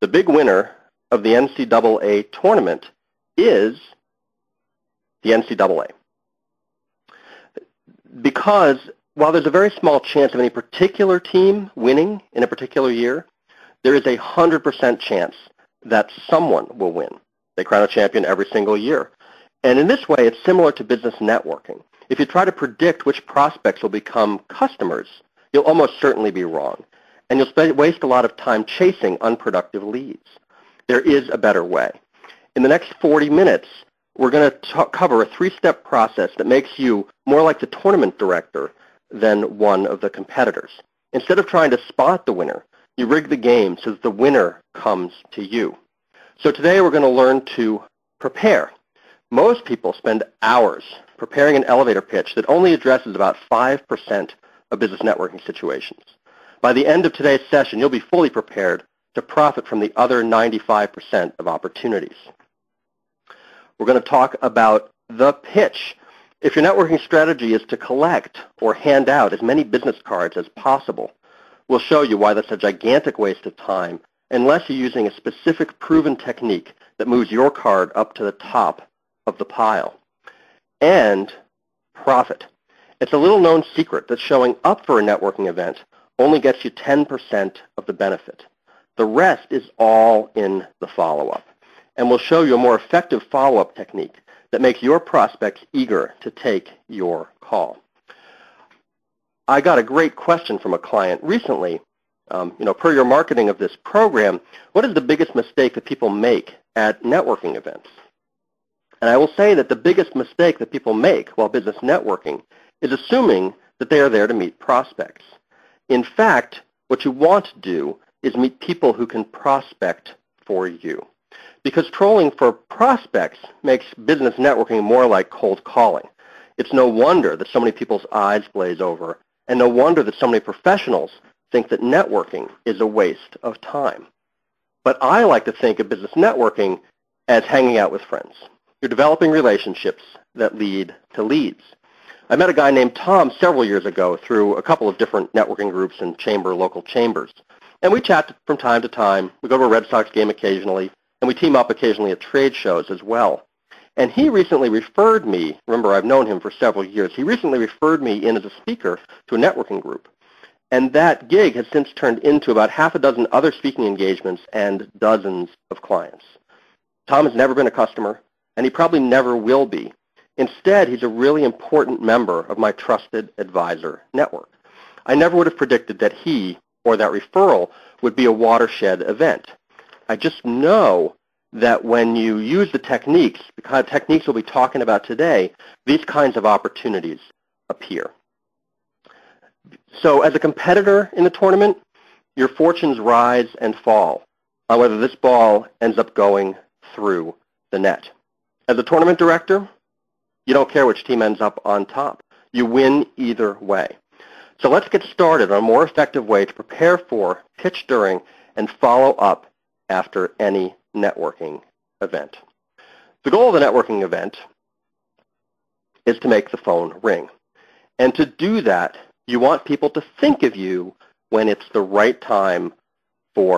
The big winner of the NCAA tournament is the NCAA. Because while there's a very small chance of any particular team winning in a particular year, there is a 100% chance that someone will win. They crown a champion every single year. And in this way, it's similar to business networking. If you try to predict which prospects will become customers, you'll almost certainly be wrong. And you'll waste a lot of time chasing unproductive leads. There is a better way. In the next 40 minutes, we're going to cover a 3-step process that makes you more like the tournament director than one of the competitors. Instead of trying to spot the winner, you rig the game so that the winner comes to you. So today we're going to learn to prepare. Most people spend hours preparing an elevator pitch that only addresses about 5% of business networking situations. By the end of today's session, you'll be fully prepared to profit from the other 95% of opportunities. We're going to talk about the pitch. If your networking strategy is to collect or hand out as many business cards as possible, we'll show you why that's a gigantic waste of time unless you're using a specific proven technique that moves your card up to the top of the pile. And profit. It's a little known secret that showing up for a networking event only gets you 10% of the benefit. The rest is all in the follow-up. And we'll show you a more effective follow-up technique that makes your prospects eager to take your call. I got a great question from a client recently. Per your marketing of this program, what is the biggest mistake that people make at networking events? And I will say that the biggest mistake that people make while business networking is assuming that they are there to meet prospects. In fact, what you want to do is meet people who can prospect for you. Because trolling for prospects makes business networking more like cold calling. It's no wonder that so many people's eyes glaze over, and no wonder that so many professionals think that networking is a waste of time. But I like to think of business networking as hanging out with friends. You're developing relationships that lead to leads. I met a guy named Tom several years ago through a couple of different networking groups and local chambers. And we chat from time to time. We go to a Red Sox game occasionally, and we team up occasionally at trade shows as well. And he recently referred me, remember I've known him for several years, he recently referred me in as a speaker to a networking group. And that gig has since turned into about half a dozen other speaking engagements and dozens of clients. Tom has never been a customer, and he probably never will be. Instead, he's a really important member of my trusted advisor network. I never would have predicted that he or that referral would be a watershed event. I just know that when you use the techniques, the kind of techniques we'll be talking about today, these kinds of opportunities appear. So as a competitor in the tournament, your fortunes rise and fall on whether this ball ends up going through the net. As a tournament director, you don't care which team ends up on top. You win either way. So let's get started on a more effective way to prepare for, pitch during, and follow up after any networking event. The goal of the networking event is to make the phone ring. And to do that, you want people to think of you when it's the right time for